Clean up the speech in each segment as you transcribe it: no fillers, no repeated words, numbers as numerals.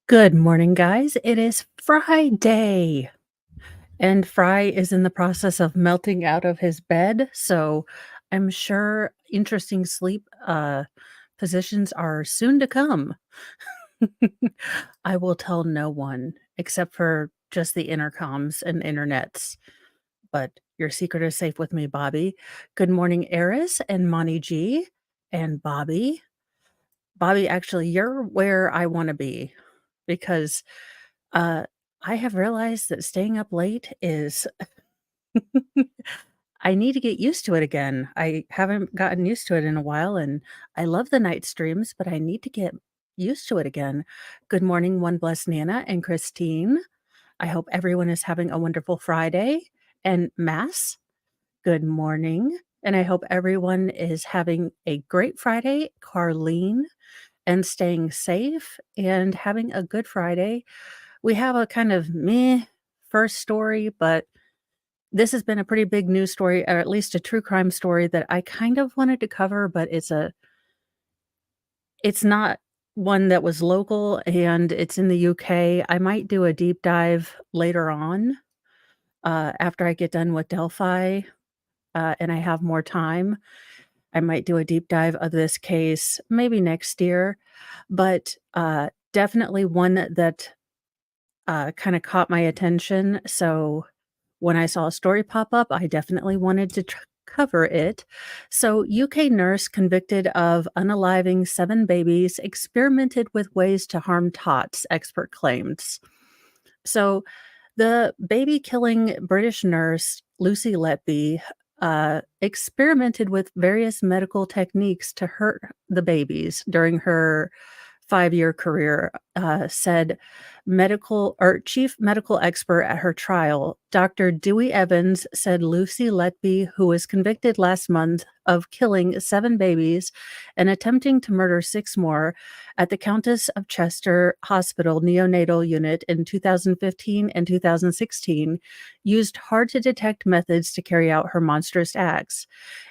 Good morning, guys. It is Friday, and Fry is in the process of melting out of his bed, so I'm sure interesting sleep positions are soon to come. I will tell no one except for just the intercoms and internets, but your secret is safe with me, Bobby. Good morning, Eris and Monty G and Bobby. Bobby, actually, you're where I want to be because Uh, I have realized that staying up late is I need to get used to it again. I haven't gotten used to it in a while, and I love the night streams, but I need to get used to it again. Good morning, One Blessed Nana and Christine. I hope everyone is having a wonderful Friday. And Mass, good morning. And I hope everyone is having a great Friday. Carlene, and staying safe and having a good Friday. We have a kind of meh first story, but this has been a pretty big news story, or at least a true crime story that I kind of wanted to cover, but it's not one that was local and it's in the UK. I might do a deep dive later on, after I get done with Delphi, and I have more time. I might do a deep dive of this case maybe next year, but, definitely one that kinda caught my attention, so when I saw a story pop up, I definitely wanted to cover it. So, UK nurse convicted of unaliving 7 babies experimented with ways to harm tots, expert claims. So, the baby-killing British nurse, Lucy Letby, experimented with various medical techniques to hurt the babies during her 5-year career, said chief medical expert at her trial, Dr. Dewey Evans, said Lucy Letby, who was convicted last month of killing 7 babies and attempting to murder 6 more at the Countess of Chester Hospital neonatal unit in 2015 and 2016, used hard-to-detect methods to carry out her monstrous acts,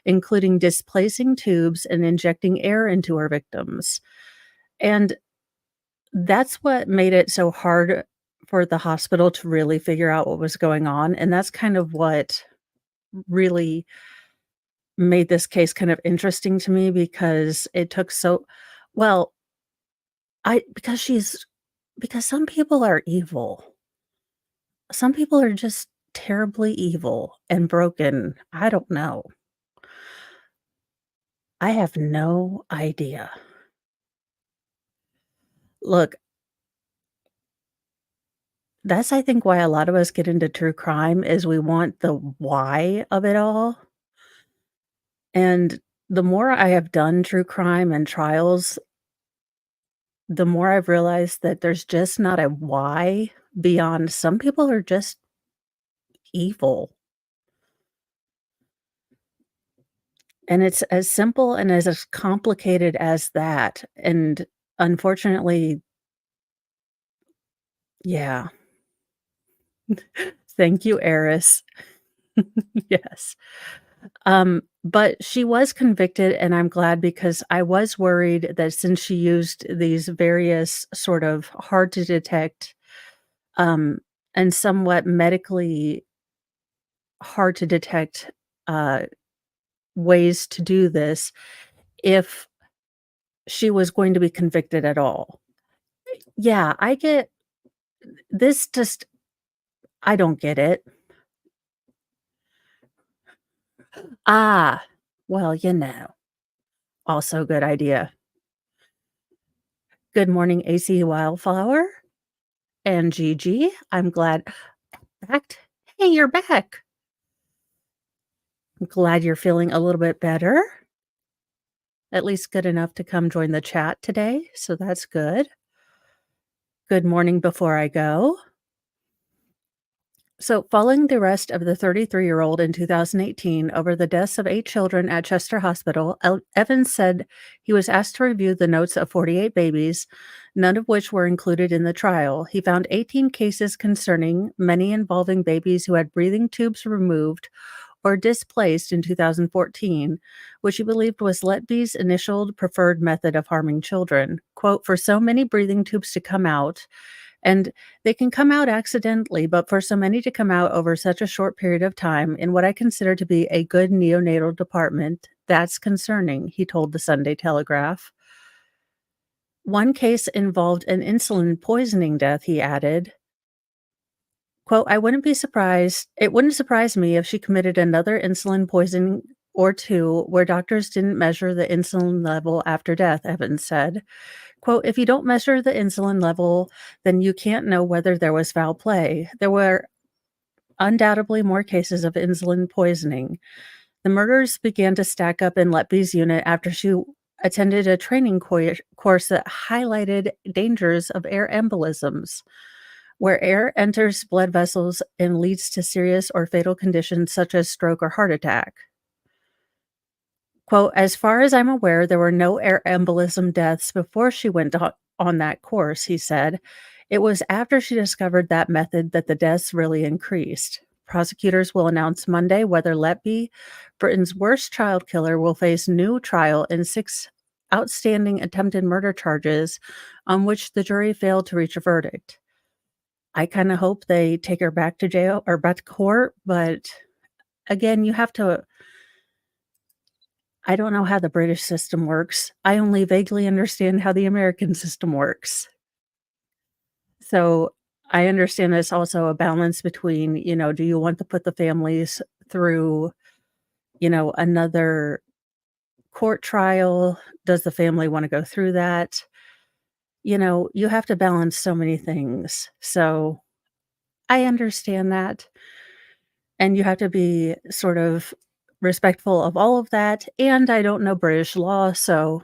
including displacing tubes and injecting air into her victims. And that's what made it so hard for the hospital to really figure out what was going on, and that's kind of what really made this case kind of interesting to me because it took so well, I because some people are evil. Some people are just terribly evil and broken. I don't know. I have no idea. Look, that's I think why a lot of us get into true crime is we want the why of it all. And the more I have done true crime and trials, the more I've realized that there's just not a why beyond some people are just evil. And it's as simple and as complicated as that. And unfortunately, yeah. Thank you, Eris. Yes. But she was convicted, and I'm glad because I was worried that since she used these various sort of hard to detect, um, and somewhat medically hard to detect, uh, ways to do this, if she was going to be convicted at all. Yeah, I get this just I don't get it. Ah, well, also a good idea. Good morning, AC Wildflower and Gigi. I'm glad back. Hey, you're back. I'm glad you're feeling a little bit better, at least good enough to come join the chat today, so that's good. Good morning before I go. So, following the arrest of the 33-year-old in 2018 over the deaths of 8 children at Chester Hospital, Evans said he was asked to review the notes of 48 babies, none of which were included in the trial. He found 18 cases concerning, many involving babies who had breathing tubes removed or displaced in 2014, which he believed was Letby's initial preferred method of harming children. Quote, for so many breathing tubes to come out, and they can come out accidentally, but for so many to come out over such a short period of time in what I consider to be a good neonatal department, that's concerning, he told the Sunday Telegraph. One case involved an insulin poisoning death, he added. Quote, I wouldn't be surprised. It wouldn't surprise me if she committed another insulin poisoning or two where doctors didn't measure the insulin level after death, Evans said. Quote, if you don't measure the insulin level, then you can't know whether there was foul play. There were undoubtedly more cases of insulin poisoning. The murders began to stack up in Letby's unit after she attended a training course that highlighted dangers of air embolisms, where air enters blood vessels and leads to serious or fatal conditions such as stroke or heart attack. Quote, as far as I'm aware, there were no air embolism deaths before she went on that course, he said. It was after she discovered that method that the deaths really increased. Prosecutors will announce Monday whether Letby, Britain's worst child killer, will face new trial in 6 outstanding attempted murder charges on which the jury failed to reach a verdict. I kind of hope they take her back to jail or back to court, but again, you have to. I don't know how the British system works. I only vaguely understand how the American system works. So, I understand there's also a balance between, do you want to put the families through, another court trial? Does the family wanna go through that? You have to balance so many things. So, I understand that, and you have to be sort of respectful of all of that, and I don't know British law, so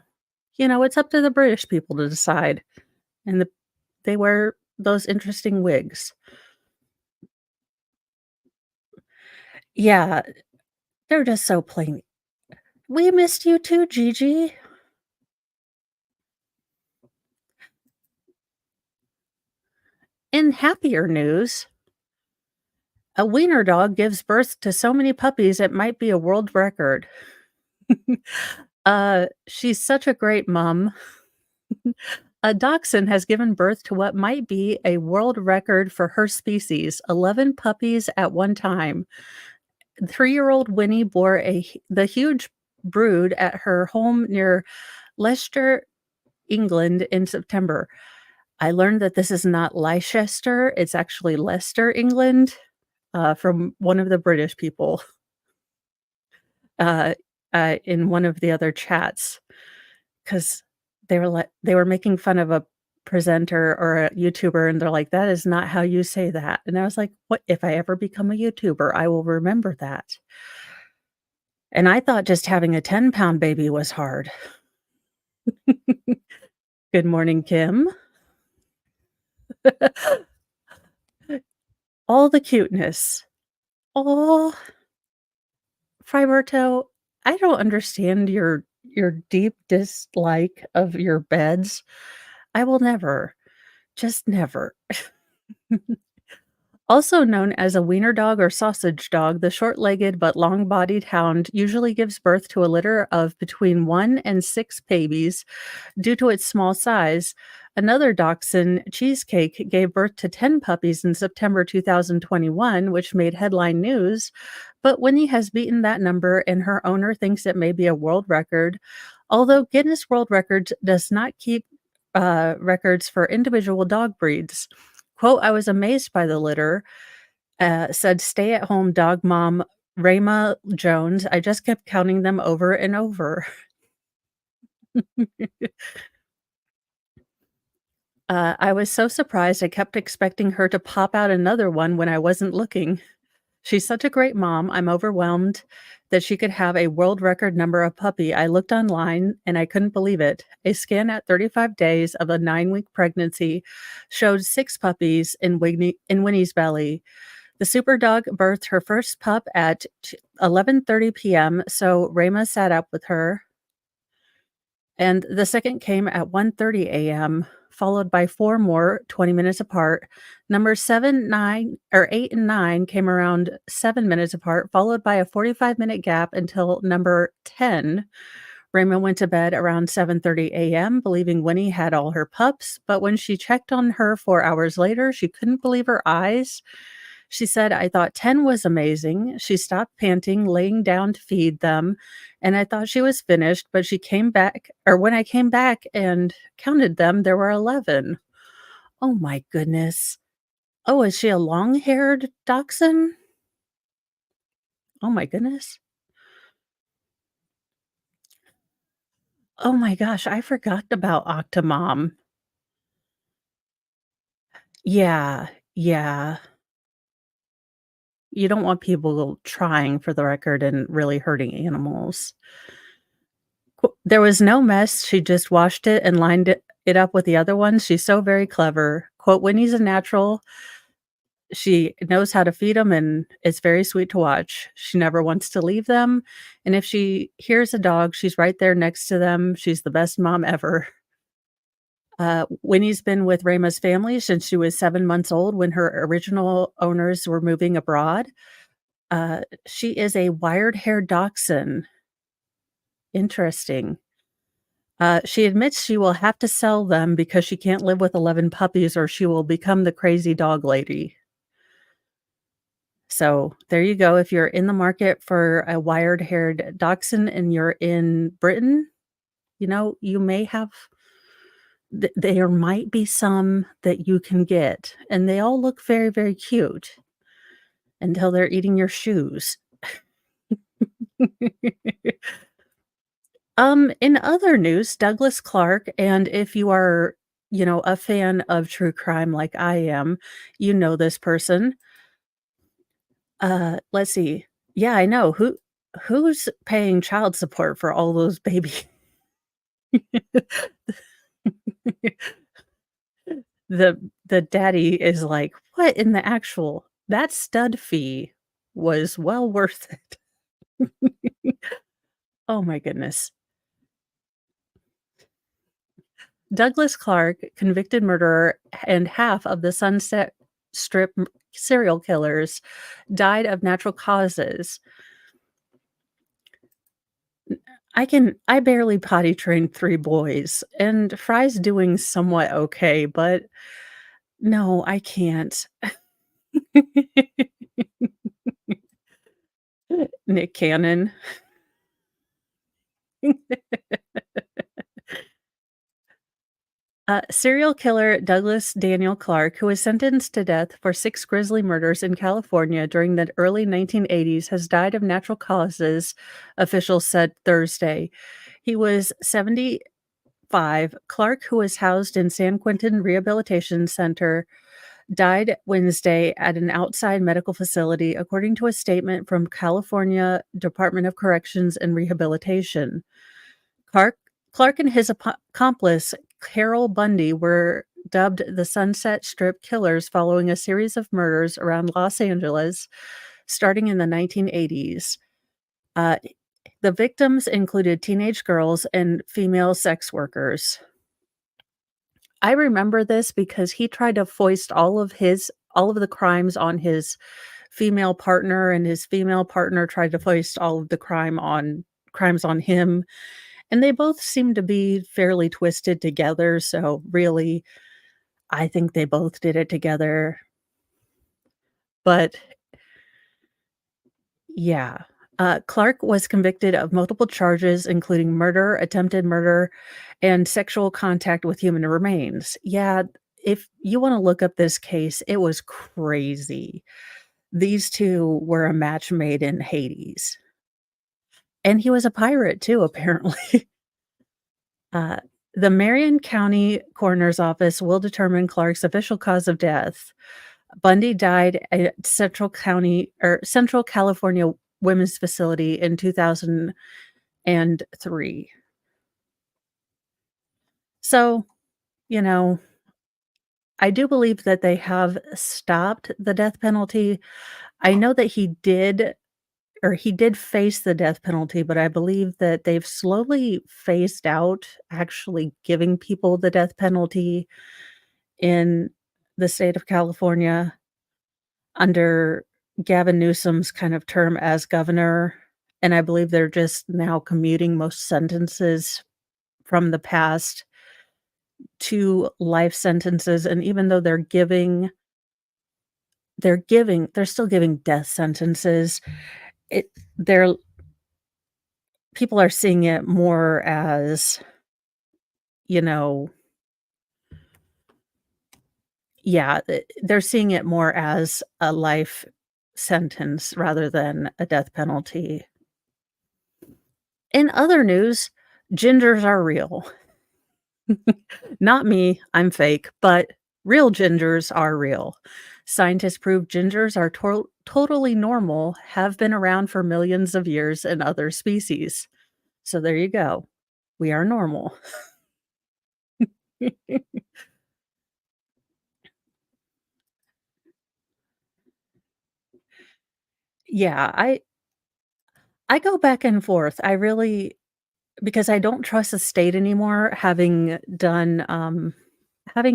it's up to the British people to decide, and they wear those interesting wigs. Yeah, they're just so plain. "We missed you too, Gigi." In happier news, a wiener dog gives birth to so many puppies it might be a world record. She's such a great mom. A dachshund has given birth to what might be a world record for her species, 11 puppies at one time. 3-year-old Winnie bore the huge brood at her home near Leicester, England in September. I learned that this is not Leicester, it's actually Leicester, England, from one of the British people, uh, in one of the other chats, 'cause they were making fun of a presenter or a YouTuber, and they're like, "That is not how you say that." And I was like, "What if I ever become a YouTuber, I will remember that." And I thought just having a 10-pound baby was hard. Good morning, Kim. All the cuteness. Oh, Friberto, I don't understand your deep dislike of your beds. I will never, just never. Also known as a wiener dog or sausage dog, the short-legged but long-bodied hound usually gives birth to a litter of between 1 and 6 babies due to its small size. Another dachshund, Cheesecake, gave birth to 10 puppies in September 2021, which made headline news, but Winnie has beaten that number and her owner thinks it may be a world record, although Guinness World Records does not keep records for individual dog breeds. Quote, I was amazed by the litter, said stay-at-home dog mom Rayma Jones. I just kept counting them over and over. I was so surprised I kept expecting her to pop out another one when I wasn't looking. She's such a great mom. I'm overwhelmed that she could have a world record number of puppy. I looked online and I couldn't believe it. A scan at 35 days of a 9-week pregnancy showed 6 puppies in Winnie's belly. The super dog birthed her first pup at 11:30 p.m., so Rama sat up with her, and the second came at 1:30 a.m., followed by 4 more 20 minutes apart. Numbers 7, 9 or 8 and 9 came around 7 minutes apart, followed by a 45-minute gap until number 10. Raymond went to bed around 7:30 a.m., believing Winnie had all her pups, but when she checked on her 4 hours later, she couldn't believe her eyes. She said, "I thought 10 was amazing." She stopped panting, laying down to feed them, and I thought she was finished, but she came back or when I came back and counted them, there were 11. Oh my goodness. Oh, is she a long-haired dachshund? Oh my goodness. Oh my gosh, I forgot about Octomom. Yeah, yeah. You don't want people trying for the record and really hurting animals. There was no mess, she just washed it and lined it up with the other ones. She's so very clever. Quote, "Winnie's a natural. She knows how to feed them, and it's very sweet to watch. She never wants to leave them, and if she hears a dog, she's right there next to them. She's the best mom ever." Winnie's been with Rama's family since she was 7 months old when her original owners were moving abroad. She is a wired-haired dachshund. Interesting. She admits she will have to sell them because she can't live with 11 puppies or she will become the crazy dog lady. So, there you go. If you're in the market for a wired-haired dachshund and you're in Britain, you may have there might be some that you can get, and they all look very, very cute until they're eating your shoes. In other news, Douglas Clark, and if you are, a fan of true crime like I am, you know this person. Let's see. Yeah, I know. Who's paying child support for all those baby the daddy is like, "What in the actual that stud fee was well worth it." Oh my goodness. Douglas Clark, convicted murderer and half of the Sunset Strip serial killers, died of natural causes. I barely potty trained 3 boys, and Fry's doing somewhat okay, but no, I can't. Nick Cannon. Serial killer Douglas Daniel Clark, who was sentenced to death for 6 grisly murders in California during the early 1980s, has died of natural causes, officials said Thursday. He was 75. Clark, who was housed in San Quentin Rehabilitation Center, died Wednesday at an outside medical facility, according to a statement from California Department of Corrections and Rehabilitation. Clark Clark and his accomplice, Carol Bundy, were dubbed the Sunset Strip Killers following a series of murders around Los Angeles starting in the 1980s. Uh, the victims included teenage girls and female sex workers. I remember this because he tried to foist all of the crimes on his female partner, and his female partner tried to foist all of the crimes on him. And they both seem to be fairly twisted together, so really, I think they both did it together. But yeah, Clark was convicted of multiple charges, including murder, attempted murder, and sexual contact with human remains. Yeah, if you wanna look up this case, it was crazy. These 2 were a match made in Hades. And he was a pirate too, apparently. Uh, the Marion County Coroner's Office will determine Clark's official cause of death. Bundy died at Central California Women's Facility in 2003. So, you know, I do believe that they have stopped the death penalty. I know that he did face the death penalty, but I believe that they've slowly phased out actually giving people the death penalty in the state of California under Gavin Newsom's kind of term as governor, and I believe they're just now commuting most sentences from the past to life sentences, and even though they're still giving death sentences, it they're people are seeing it more as, you know yeah, they're seeing it more as a life sentence rather than a death penalty. In other news, gingers are real. Not me, I'm fake, but real gingers are real. Scientists prove gingers are totally normal, have been around for millions of years in other species. So there you go. We are normal. Yeah, I go back and forth. I really because I don't trust the state anymore, having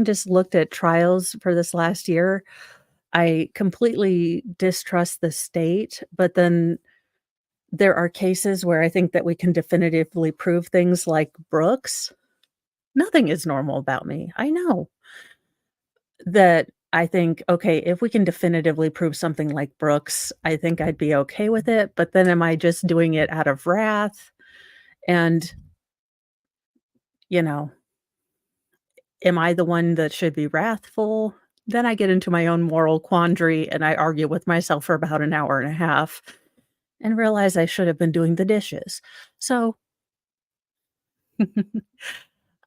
just looked at trials for this last year, I completely distrust the state, but then there are cases where I think that we can definitively prove things like Brooks. Nothing is normal about me. I know that I think, okay, if we can definitively prove something like Brooks, I think I'd be okay with it. But then am I just doing it out of wrath? And, you know, am I the one that should be wrathful? Then I get into my own moral quandary and I argue with myself for about an hour and a half and realize I should have been doing the dishes. So,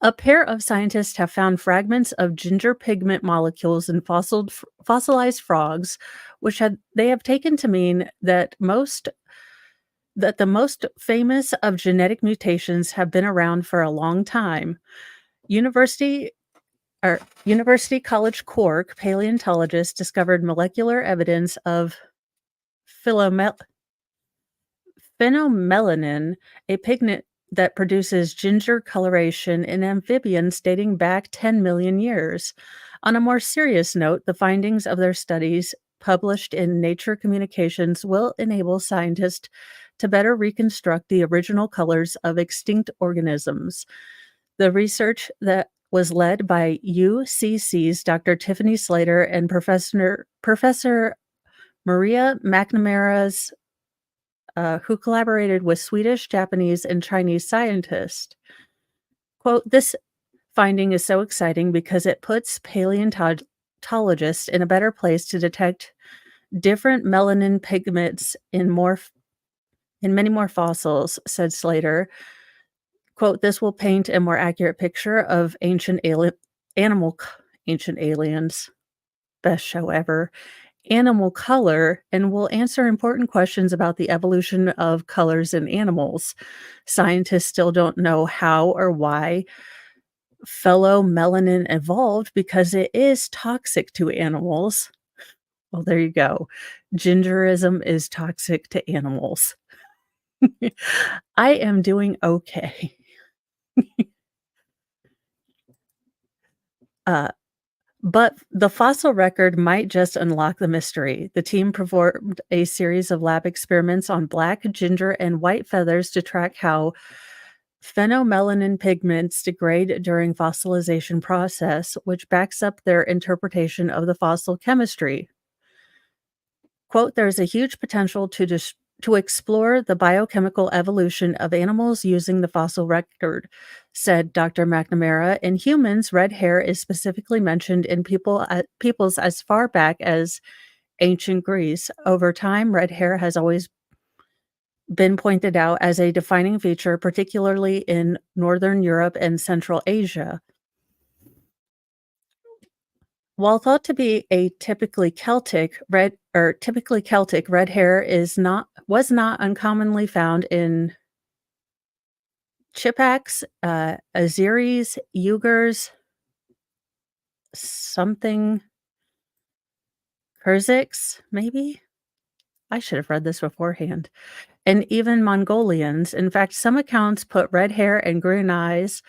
a pair of scientists have found fragments of ginger pigment molecules in fossilized frogs, which they have taken to mean that the most famous of genetic mutations have been around for a long time. University University College Cork paleontologists discovered molecular evidence of philomel- phenomelanin, a pigment that produces ginger coloration in amphibians dating back 10 million years. On a more serious note, the findings of their studies published in Nature Communications will enable scientists to better reconstruct the original colors of extinct organisms. The research that was led by UCC's Dr. Tiffany Slater and Professor Maria McNamara's who collaborated with Swedish, Japanese, and Chinese scientists. Quote, this finding is so exciting because it puts paleontologists in a better place to detect different melanin pigments in many more fossils, said Slater. Quote, this will paint a more accurate picture of animal, ancient aliens, best show ever, animal color, and will answer important questions about the evolution of colors in animals. Scientists still don't know how or why phelomelanin evolved because it is toxic to animals. Well, there you go. Gingerism is toxic to animals. I am doing okay. Uh, but the fossil record might just unlock the mystery. The team performed a series of lab experiments on black, ginger, and white feathers to track how phenomelanin pigments degrade during fossilization process, which backs up their interpretation of the fossil chemistry. Quote, there's a huge potential to explore the biochemical evolution of animals using the fossil record, said Dr. McNamara. In humans, red hair is specifically mentioned in peoples as far back as ancient Greece. Over time, red hair has always been pointed out as a defining feature, particularly in Northern Europe and Central Asia. While thought to be a typically Celtic, red hair was not uncommonly found in Chipacs, Azeris, Uyghurs, something Kyrgyz, maybe? I should have read this beforehand. And even Mongolians. In fact, some accounts put red hair and green eyes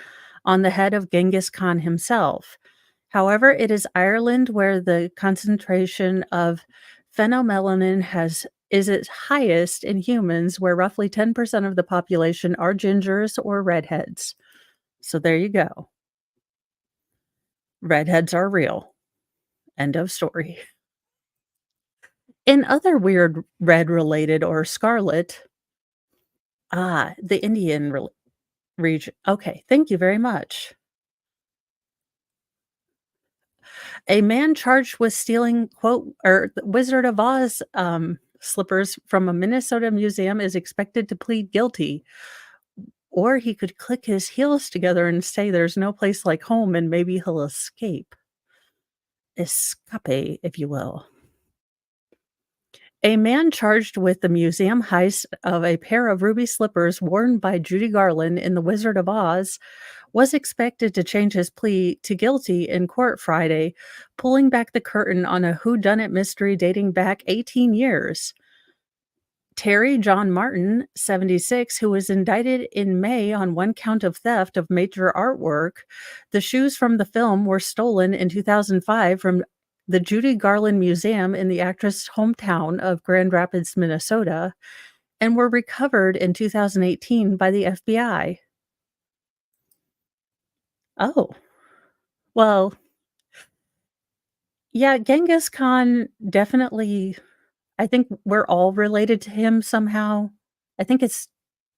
on the head of Genghis Khan himself. However, it is Ireland where the concentration of phenomelanin is its highest in humans, where roughly 10% of the population are gingers or redheads. So there you go. Redheads are real. End of story. In other weird red related or scarlet, the Indian region. Okay, thank you very much. A man charged with stealing, quote, or the Wizard of Oz slippers from a Minnesota museum is expected to plead guilty. Or he could click his heels together and say there's no place like home and maybe he'll escape. Escape, if you will. A man charged with the museum heist of a pair of ruby slippers worn by Judy Garland in The Wizard of Oz was expected to change his plea to guilty in court Friday, pulling back the curtain on a whodunit mystery dating back 18 years. Terry John Martin, 76, who was indicted in May on one count of theft of major artwork. The shoes from the film were stolen in 2005 from the Judy Garland Museum in the actress' hometown of Grand Rapids, Minnesota, and were recovered in 2018 by the FBI. Oh, well, yeah, Genghis Khan definitely, I think we're all related to him somehow. I think it's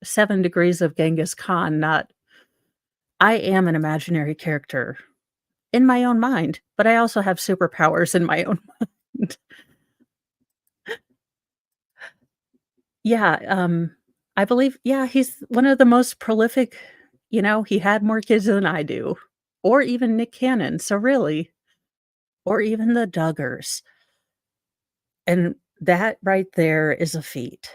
7 degrees of Genghis Khan, not I am an imaginary character in my own mind, but I also have superpowers in my own mind. Yeah, I believe yeah, he's one of the most prolific, he had more kids than I do, or even Nick Cannon, so really, or even the Duggars, and that right there is a feat.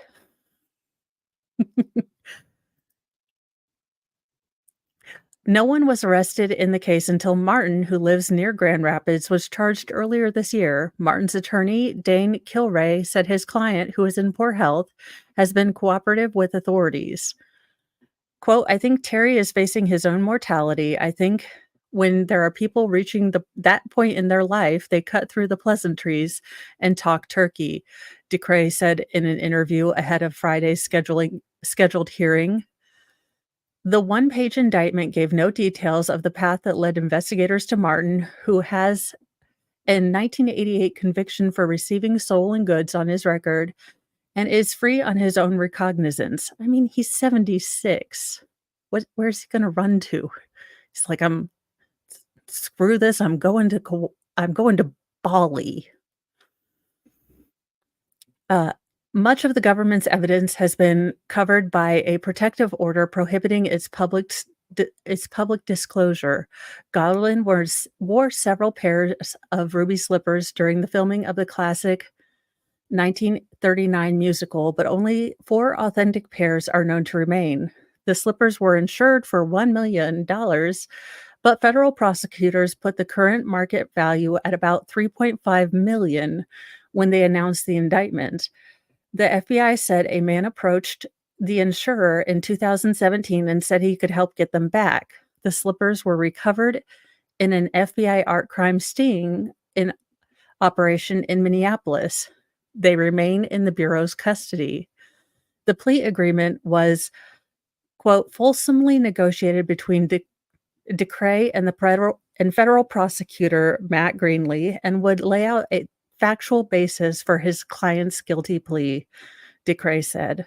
No one was arrested in the case until Martin, who lives near Grand Rapids, was charged earlier this year. Martin's attorney, Dane Kilray, said his client, who is in poor health, has been cooperative with authorities. Quote, I think Terry is facing his own mortality. I think when there are people reaching that point in their life, they cut through the pleasantries and talk turkey, DeCray said in an interview ahead of Friday's scheduled hearing. The one-page indictment gave no details of the path that led investigators to Martin, who has a 1988 conviction for receiving stolen goods on his record and is free on his own recognizance. I mean, he's 76. Where's he gonna run to? He's like, "I'm screw this, I'm going to Bali." Uh, Much of the government's evidence has been covered by a protective order prohibiting its public disclosure. Garland wore several pairs of ruby slippers during the filming of the classic 1939 musical, but only 4 authentic pairs are known to remain. The slippers were insured for $1 million, but federal prosecutors put the current market value at about $3.5 million when they announced the indictment. The FBI said a man approached the insurer in 2017 and said he could help get them back. The slippers were recovered in an FBI art crime sting in operation in Minneapolis. They remain in the Bureau's custody. The plea agreement was, quote, fulsomely negotiated between DeCray and the federal prosecutor Matt Greenlee and would lay out a factual basis for his client's guilty plea, DeCray said.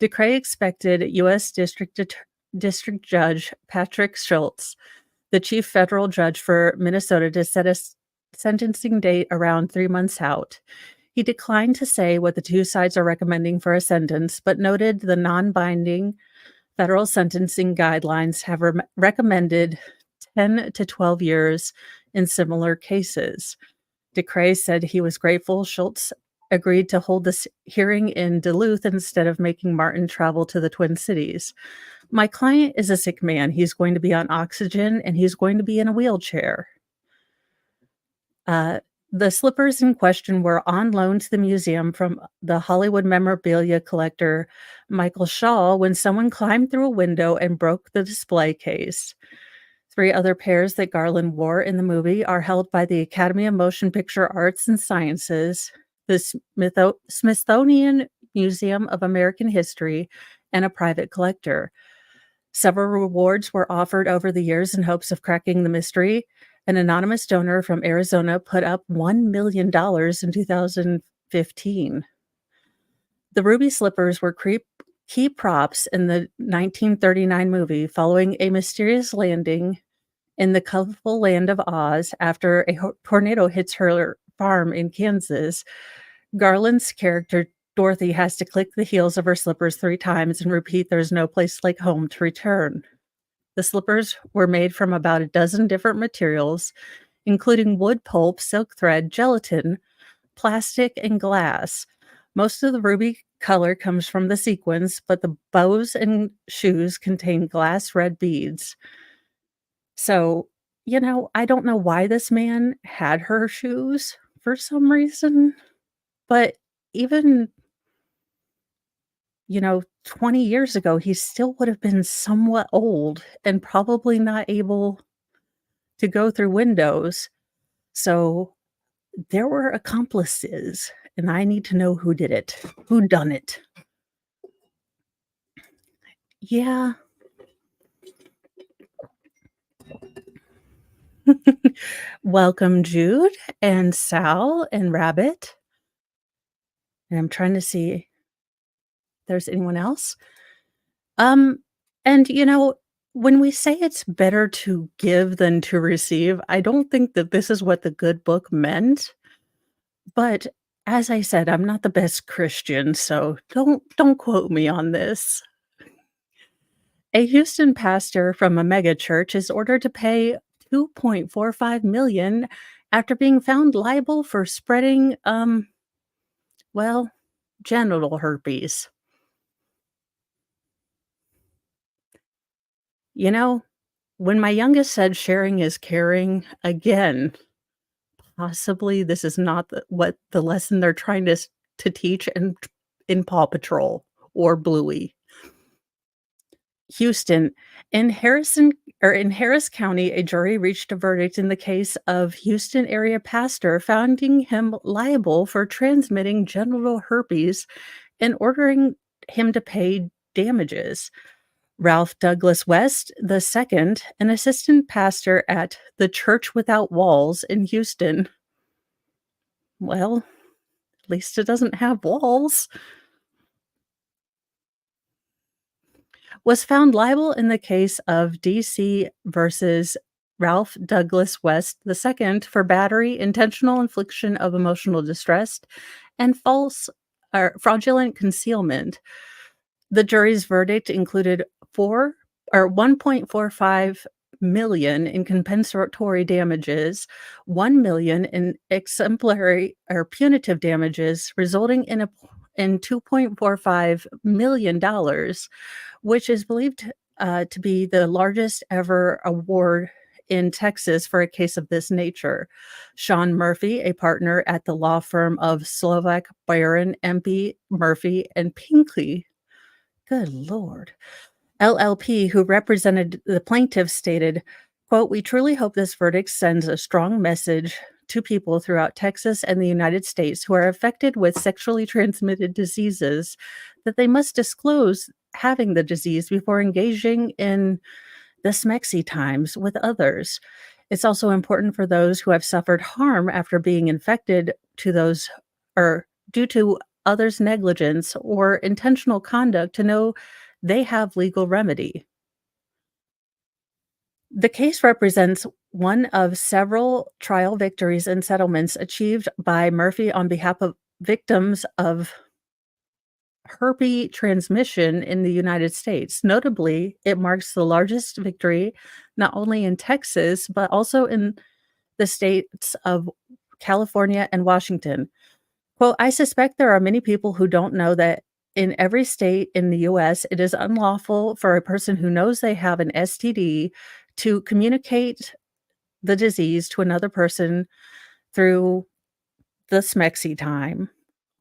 DeCray expected U.S. District Judge Patrick Schultz, the chief federal judge for Minnesota, to set a sentencing date around 3 months out. He declined to say what the two sides are recommending for a sentence, but noted the non-binding federal sentencing guidelines have recommended 10 to 12 years in similar cases. DeCray said he was grateful Schultz agreed to hold this hearing in Duluth instead of making Martin travel to the Twin Cities. My client is a sick man. He's going to be on oxygen and he's going to be in a wheelchair. Uh, the slippers in question were on loan to the museum from the Hollywood memorabilia collector Michael Shaw when someone climbed through a window and broke the display case. Three other pairs that Garland wore in the movie are held by the Academy of Motion Picture Arts and Sciences, the Smithsonian Museum of American History, and a private collector. Several rewards were offered over the years in hopes of cracking the mystery. An anonymous donor from Arizona put up $1 million in 2015. The ruby slippers were key props in the 1939 movie following a mysterious landing in the colorful land of Oz after a tornado hits her farm in Kansas. Garland's character Dorothy has to click the heels of her slippers 3 times and repeat there's no place like home to return. The slippers were made from about a dozen different materials, including wood pulp, silk thread, gelatin, plastic, and glass. Most of the ruby color comes from the sequins, but the bows and shoes contain glass red beads. So, I don't know why this man had her shoes for some reason, but even 20 years ago, he still would have been somewhat old and probably not able to go through windows. So there were accomplices, and I need to know who did it, who done it. Yeah. Welcome, Jude and Sal and Rabbit. And I'm trying to see if there's anyone else. Um, and when we say it's better to give than to receive, I don't think that this is what the good book meant. But as I said, I'm not the best Christian, so don't quote me on this. A Houston pastor from a megachurch is ordered to pay 2.45 million after being found liable for spreading well, genital herpes. You know, when my youngest said sharing is caring, again, possibly this is not what the lesson they're trying to teach in Paw Patrol or Bluey. Houston. In Harris County, a jury reached a verdict in the case of Houston area pastor finding him liable for transmitting genital herpes and ordering him to pay damages. Ralph Douglas West II, an assistant pastor at the Church Without Walls in Houston. Well, at least it doesn't have walls. Was found liable in the case of DC versus Ralph Douglas West II for battery, intentional infliction of emotional distress, and false or fraudulent concealment. The jury's verdict included 1.45 million in compensatory damages, 1 million in exemplary or punitive damages, resulting in $2.45 million, which is believed to be the largest ever award in Texas for a case of this nature. Sean Murphy, a partner at the law firm of Slovak, Byron, MP, Murphy, and Pinkley, good Lord, LLP, who represented the plaintiffs, stated, quote, "We truly hope this verdict sends a strong message to people throughout Texas and the United States who are affected with sexually transmitted diseases that they must disclose having the disease before engaging in the smexy times with others. It's also important for those who have suffered harm after being infected to those or due to others' negligence or intentional conduct to know they have legal remedy." The case represents one of several trial victories and settlements achieved by Murphy on behalf of victims of herpes transmission in the United States. Notably, it marks the largest victory not only in Texas, but also in the states of California and Washington. Quote, "I suspect there are many people who don't know that In every state in the US, it is unlawful for a person who knows they have an STD to communicate the disease to another person through the smexy time,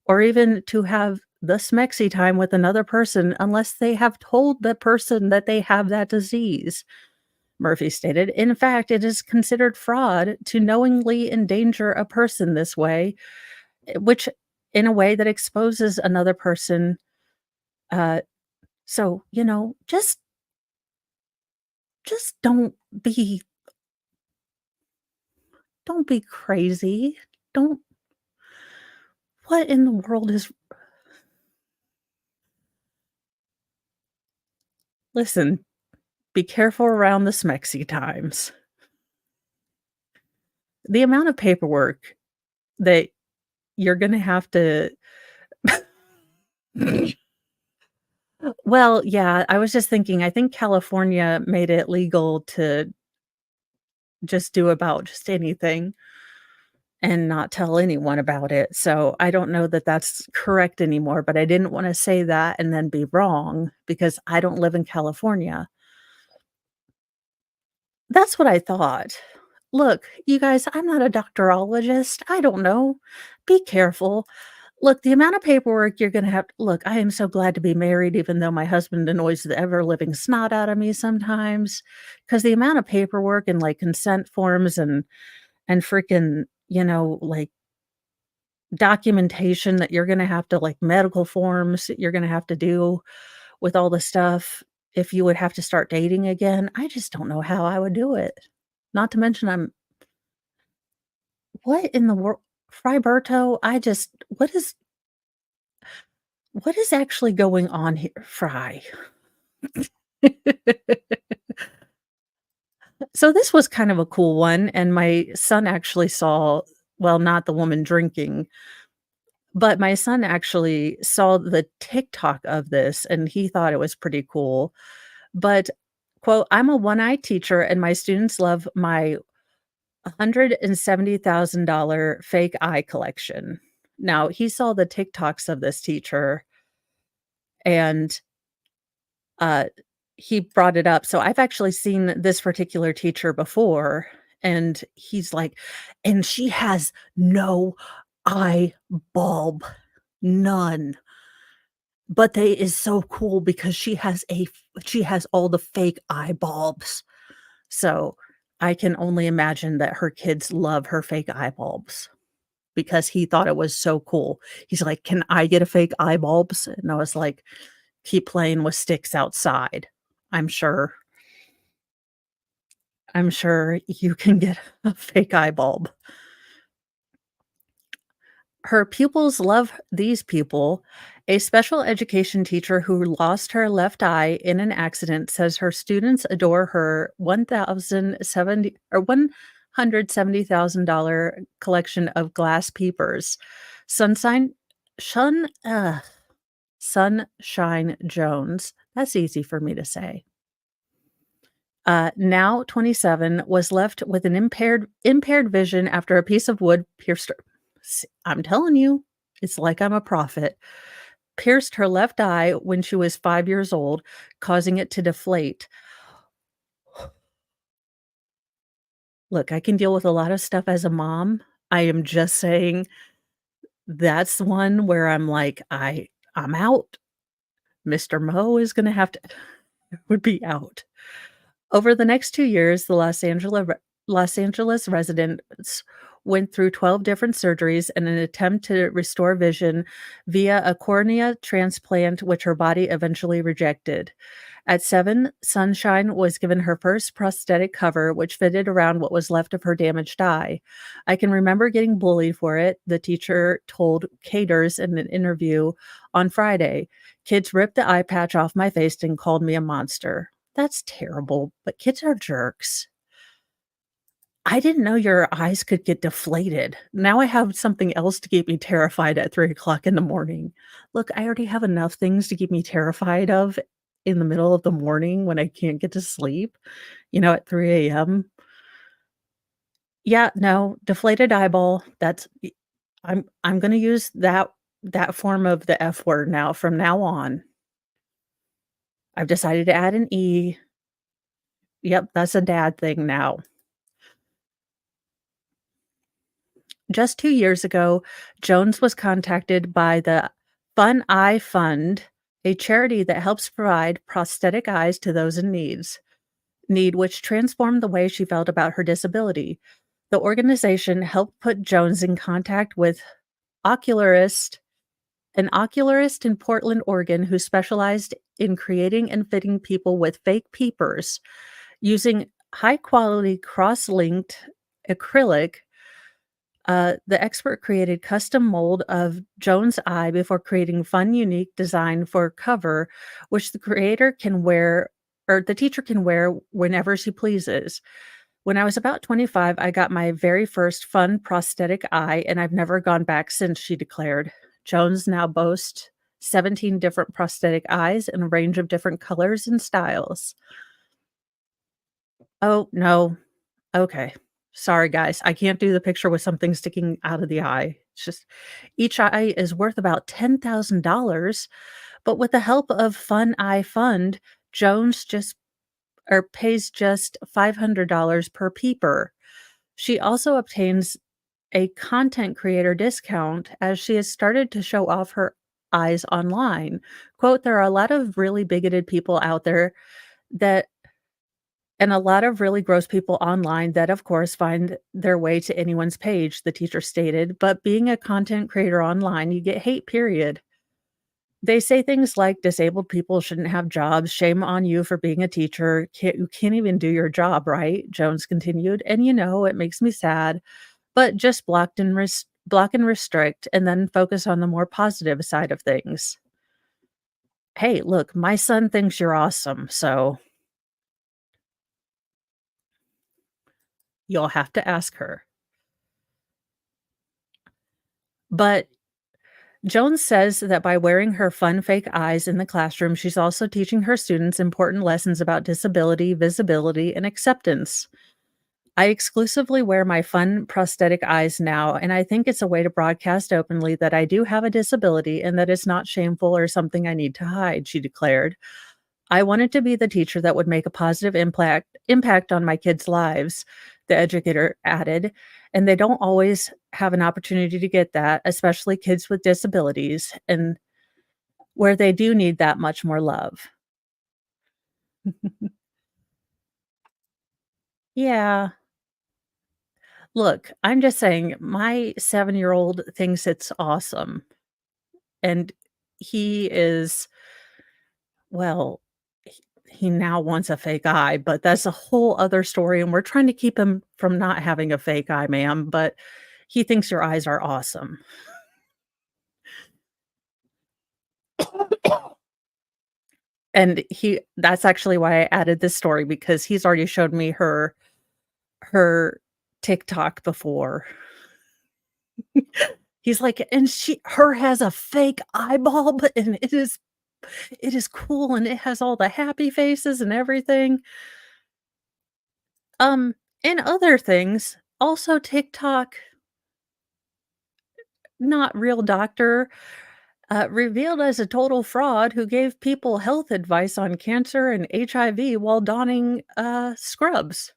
or even to have the smexy time with another person unless they have told the person that they have that disease, Murphy stated. In fact, it is considered fraud to knowingly endanger a person this way, which in a way that exposes another person. Uh, so, just be don't be crazy. Don't what in the world is listen, be careful around the smexy times. The amount of paperwork that you're gonna have to Well, yeah, I was just thinking, I think California made it legal to just do about just anything and not tell anyone about it, so I don't know that that's correct anymore, but I didn't wanna say that and then be wrong because I don't live in California. That's what I thought. Look, you guys, I'm not a doctorologist, I don't know. Be careful. Look, the amount of paperwork you're gonna have look, I am so glad to be married even though my husband annoys the ever living snot out of me sometimes, because the amount of paperwork and, like, consent forms and freaking, like, documentation that you're gonna have to like, medical forms that you're gonna have to do with all the stuff if you would have to start dating again, I just don't know how I would do it. Not to mention what in the world Friberto, I just what is actually going on here? Fry. So this was kind of a cool one, and my son actually saw well, not the woman drinking, but my son actually saw the TikTok of this, and he thought it was pretty cool. But, quote, "I'm a one-eyed teacher, and my students love my $170,000 fake eye collection." Now, he saw the TikToks of this teacher, and Uh, he brought it up. So I've actually seen this particular teacher before, and he's like, "And she has no eye bulb, none, but they is so cool because she has all the fake eye bulbs." So, I can only imagine that her kids love her fake eye bulbs because he thought it was so cool. He's like, "Can I get a fake eye bulbs?" And I was like, "Keep playing with sticks outside. I'm sure I'm sure you can get a fake eye bulb." Her pupils love these people. A special education teacher who lost her left eye in an accident says her students adore her 1,070 or $170,000 collection of glass peepers. Sunshine Shun Sunshine Jones, that's easy for me to say, now 27, was left with an impaired vision after a piece of wood pierced her. I'm telling you, it's like I'm a prophet. Pierced her left eye when she was 5 years old, causing it to deflate. Look, I can deal with a lot of stuff as a mom. I am just saying that's one where I'm like, I'm out. Mr. Mo is gonna have to would be out. Over the next 2 years, the Los Angeles residents went through 12 different surgeries in an attempt to restore vision via a cornea transplant, which her body eventually rejected. At 7, Sunshine was given her first prosthetic cover, which fitted around what was left of her damaged eye. "I can remember getting bullied for it," the teacher told Caters in an interview on Friday. "Kids ripped the eye patch off my face and called me a monster." That's terrible, but kids are jerks. I didn't know your eyes could get deflated. Now I have something else to keep me terrified at 3 o'clock in the morning. Look, I already have enough things to keep me terrified of in the middle of the morning when I can't get to sleep, at 3 a.m. Yeah, no, deflated eyeball, I'm gonna use that that form of the F word now from now on. I've decided to add an E. Yep, that's a dad thing now. Just 2 years ago, Jones was contacted by the Fun Eye Fund, a charity that helps provide prosthetic eyes to those in need, which transformed the way she felt about her disability. The organization helped put Jones in contact with ocularist an ocularist in Portland, Oregon, who specialized in creating and fitting people with fake peepers using high quality cross linked acrylic. The expert created custom mold of Jones' eye before creating fun, unique design for cover, which the creator can wear or the teacher can wear whenever she pleases. When I was about 25, I got my very first fun prosthetic eye, and I've never gone back since, she declared. Jones now boasts 17 different prosthetic eyes in a range of different colors and styles. Oh, no. Okay. Sorry, guys. I can't do the picture with something sticking out of the eye. It's just each eye is worth about $10,000, but with the help of Fun Eye Fund, Jones just pays just $500 per peeper. She also obtains a content creator discount as she has started to show off her eyes online. Quote, there are a lot of really bigoted people out there that and a lot of really gross people online that, of course, find their way to anyone's page, the teacher stated. But being a content creator online, you get hate, period. They say things like disabled people shouldn't have jobs. Shame on you for being a teacher. You can't even do your job, right? Jones continued. And it makes me sad, but just block and restrict and then focus on the more positive side of things. Hey, look, my son thinks you're awesome, so you'll have to ask her. But Jones says that by wearing her fun fake eyes in the classroom, she's also teaching her students important lessons about disability, visibility, and acceptance. I exclusively wear my fun prosthetic eyes now, and I think it's a way to broadcast openly that I do have a disability and that it's not shameful or something I need to hide, she declared. I wanted to be the teacher that would make a positive impact on my kids' lives, the educator added, and they don't always have an opportunity to get that, especially kids with disabilities and where they do need that much more love. Yeah. Look, I'm just saying my 7-year-old thinks it's awesome, and he is well, he now wants a fake eye, but that's a whole other story, and we're trying to keep him from not having a fake eye, ma'am, but he thinks your eyes are awesome. And he that's actually why I added this story because he's already showed me her TikTok before. He's like, "And her has a fake eyeball, but and it is cool, and it has all the happy faces and everything." Um, and other things, also TikTok, not real doctor, revealed as a total fraud who gave people health advice on cancer and HIV while donning, scrubs.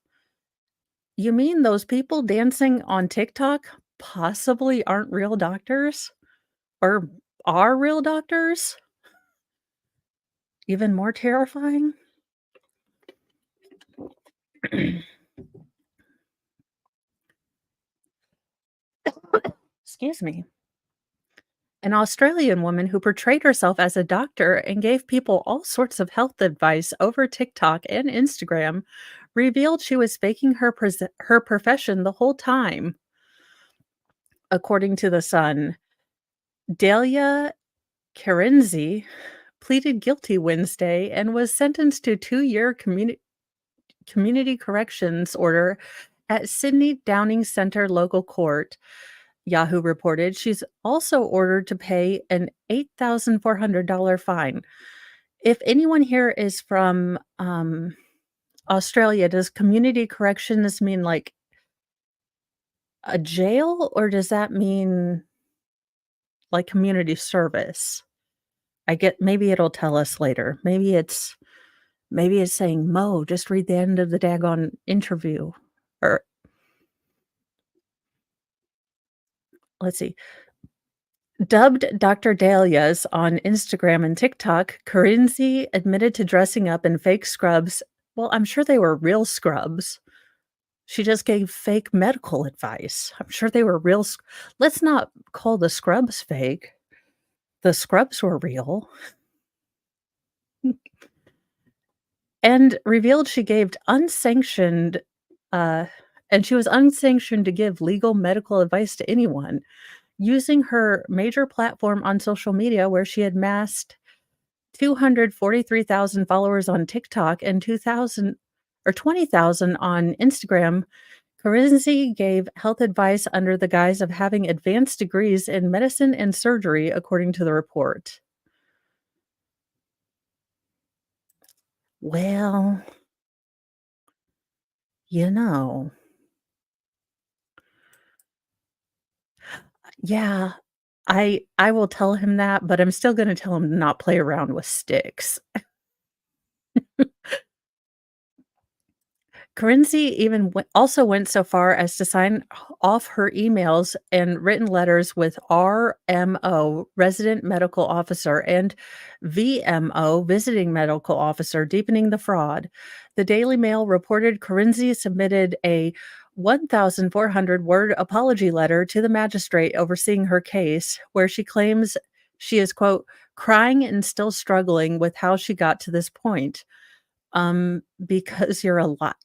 You mean those people dancing on TikTok possibly aren't real doctors? Or are real doctors? Even more terrifying? Excuse me. An Australian woman who portrayed herself as a doctor and gave people all sorts of health advice over TikTok and Instagram revealed she was faking her profession the whole time, according to The Sun. Delia Karenzi pleaded guilty Wednesday and was sentenced to 2-year community corrections order at Sydney Downing Centre local court, Yahoo reported. She's also ordered to pay an $8,400 fine. If anyone here is from, Australia, does community corrections mean, like, a jail, or does that mean like community service. I get maybe it'll tell us later. Maybe it's saying, "Mo, just read the end of the daggone interview." Or let's see. Dubbed Dr. Dahlias on Instagram and TikTok, Corinzi admitted to dressing up in fake scrubs. Well, I'm sure they were real scrubs. She just gave fake medical advice. I'm sure they were real. Let's not call the scrubs fake. The scrubs were real. And revealed she gave unsanctioned, uh, and she was unsanctioned to give legal medical advice to anyone, using her major platform on social media where she had amassed 243,000 followers on TikTok and 2,000 or 20,000 on Instagram. Karenzi gave health advice under the guise of having advanced degrees in medicine and surgery, according to the report. Well, you know, yeah, I will tell him that, but I'm still gonna tell him to not play around with sticks. Corinzi even also went so far as to sign off her emails and written letters with RMO, resident medical officer, and VMO, visiting medical officer, deepening the fraud. The Daily Mail reported Corinzi submitted a 1,400 word apology letter to the magistrate overseeing her case, where she claims she is, quote, crying and still struggling with how she got to this point. Because you're a lot.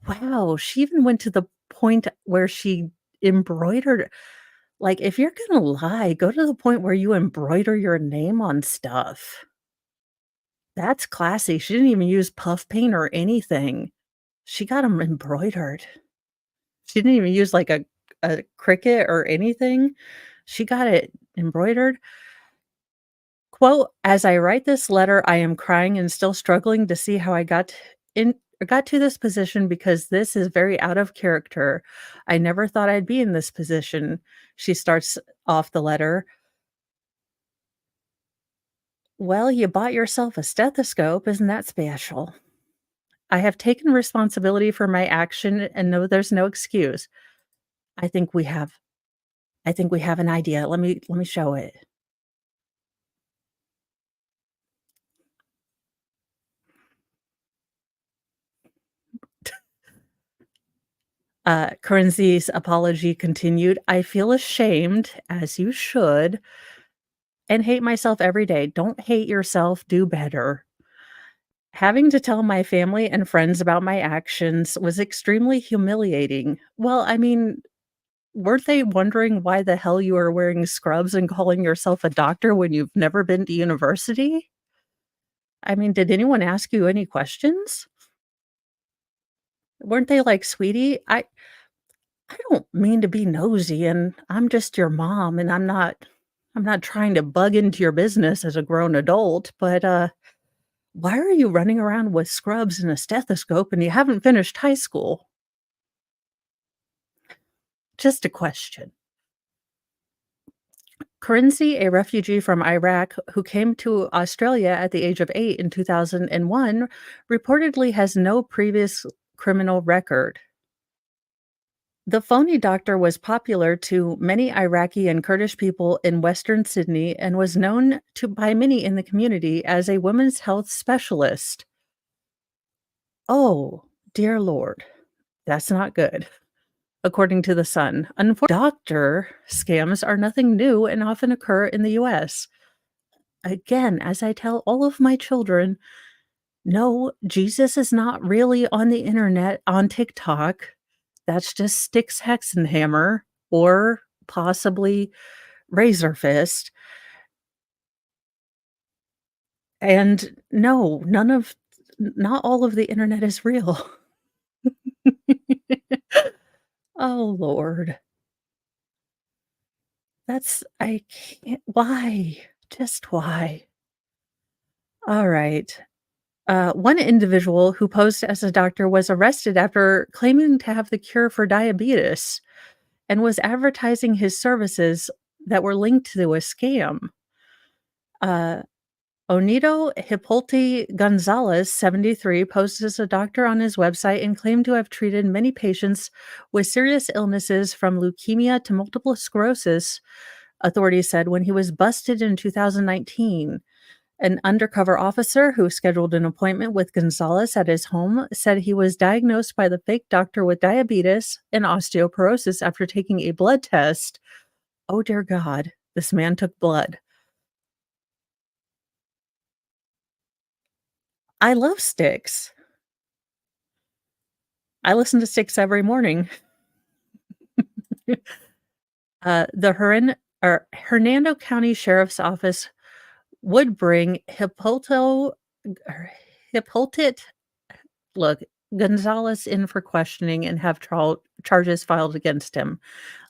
Wow, she even went to the point where she embroidered, like, if you're gonna lie, go to the point where you embroider your name on stuff. That's classy. She didn't even use puff paint or anything. She got them embroidered. She didn't even use, like, a Cricut or anything. She got it embroidered. Quote, "As I write this letter, I am crying and still struggling to see how I in got to this position because this is very out of character. I never thought I'd be in this position." She starts off the letter, "Well, you bought yourself a stethoscope, isn't that special? I have taken responsibility for my action and know there's no excuse. I think we have I think we have an idea. Let me show it." Currency's apology continued, "I feel ashamed, as you should, and hate myself every day. Don't hate yourself, do better. Having to tell my family and friends about my actions was extremely humiliating." Well, I mean, weren't they wondering why the hell you are wearing scrubs and calling yourself a doctor when you've never been to university? I mean, did anyone ask you any questions? Weren't they like, "Sweetie, I don't mean to be nosy, and I'm just your mom, and I'm not trying to bug into your business as a grown adult, but, why are you running around with scrubs and a stethoscope and you haven't finished high school?" Just a question. Kurinzi, a refugee from Iraq who came to Australia at the age of 8 in 2001, reportedly has no previous criminal record. The phony doctor was popular to many Iraqi and Kurdish people in Western Sydney and was known to by many in the community as a women's health specialist. Oh, dear Lord, that's not good, according to The Sun. Unfortunately, doctor scams are nothing new and often occur in the US. Again, as I tell all of my children, no, Jesus is not really on the internet on TikTok. That's just Styx Hexenhammer or possibly Razor Fist. And no, not all of the internet is real. Oh, Lord. I can't, why? Just why? Alright. One individual who posed as a doctor was arrested after claiming to have the cure for diabetes and was advertising his services that were linked to a scam. Uh, Onito Hippolyte Gonzalez, 73, posed as a doctor on his website and claimed to have treated many patients with serious illnesses from leukemia to multiple sclerosis, authorities said when he was busted in 2019. An undercover officer who scheduled an appointment with Gonzalez at his home said he was diagnosed by the fake doctor with diabetes and osteoporosis after taking a blood test. Oh, dear God, this man took blood. I love Styx. I listen to Styx every morning. The Hernando County Sheriff's Office would bring Hippolyte look, Gonzalez in for questioning and have charges filed against him.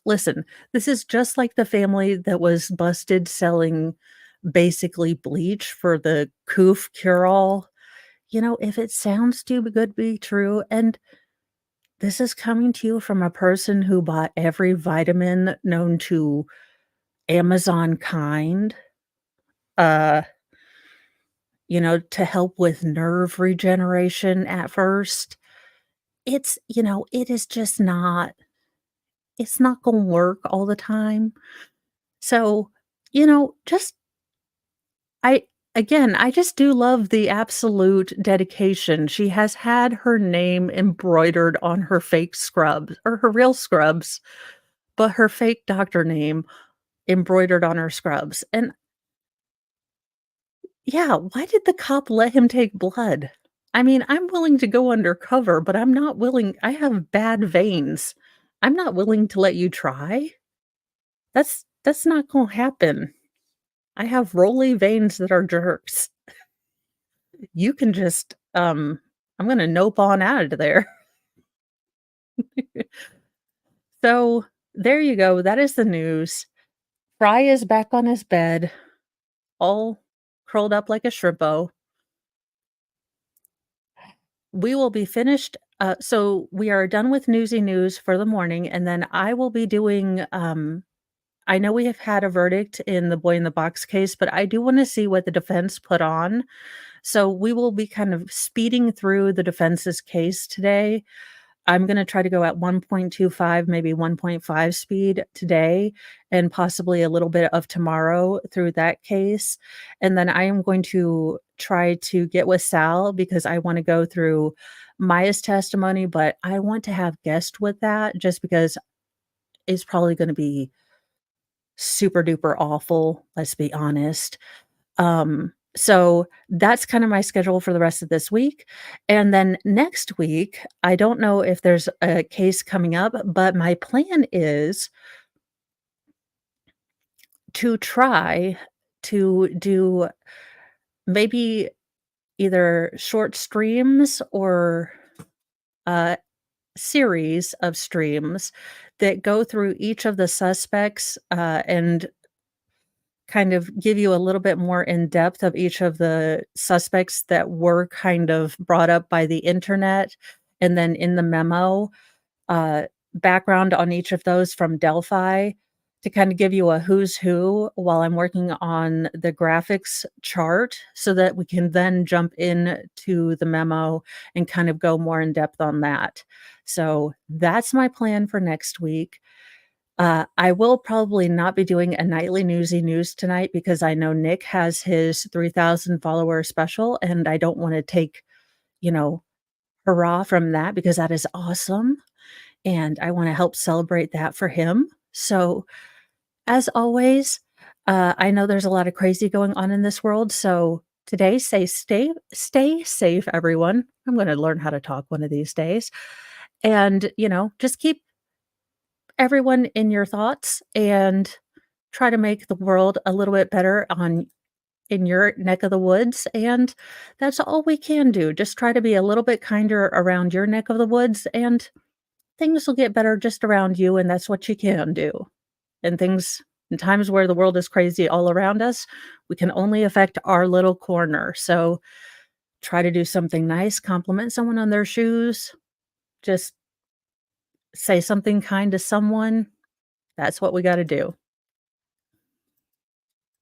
Listen, this is just like the family that was busted selling basically bleach for the coof cure-all. If it sounds too good to be true, and this is coming to you from a person who bought every vitamin known to Amazon kind, uh, to help with nerve regeneration at first. It is just not it's not gonna work all the time. So, just I I just do love the absolute dedication. She has had her name embroidered on her fake scrubs or her real scrubs, but her fake doctor name embroidered on her scrubs. And yeah, why did the cop let him take blood? I mean, I'm willing to go undercover, but I'm not willing I have bad veins. I'm not willing to let you try. That's not gonna happen. I have rolly veins that are jerks. You can just, I'm gonna nope on out of there. So, there you go, that is the news. Fry is back on his bed, all curled up like a shrimpo. We will be finished, so we are done with Newsy News for the morning, and then I will be doing, I know we have had a verdict in the Boy in the Box case, but I do wanna see what the defense put on. So we will be kind of speeding through the defense's case today. I'm gonna try to go at 1.25, maybe 1.5 speed today, and possibly a little bit of tomorrow through that case. And then I am going to try to get with Sal because I wanna go through Maya's testimony, but I want to have guest with that just because it's probably gonna be super duper awful, let's be honest. So that's kind of my schedule for the rest of this week. And then next week, I don't know if there's a case coming up, but my plan is to try to do maybe either short streams or a series of streams that go through each of the suspects and kind of give you a little bit more in depth of each of the suspects that were kind of brought up by the internet, and then in the memo, uh, background on each of those from Delphi to kind of give you a who's who while I'm working on the graphics chart so that we can then jump in to the memo and kind of go more in depth on that. So that's my plan for next week. I will probably not be doing a nightly Newsy News tonight because I know Nick has his 3,000 follower special, and I don't wanna take, you know, hurrah from that because that is awesome, and I wanna help celebrate that for him. So, as always, I know there's a lot of crazy going on in this world, so today, stay safe, everyone. I'm gonna learn how to talk one of these days, and, just keep everyone in your thoughts and try to make the world a little bit better on in your neck of the woods, and that's all we can do. Just try to be a little bit kinder around your neck of the woods, and things will get better just around you, and that's what you can do. And things in times where the world is crazy all around us, we can only affect our little corner. So try to do something nice, compliment someone on their shoes, just say something kind to someone. That's what we gotta do.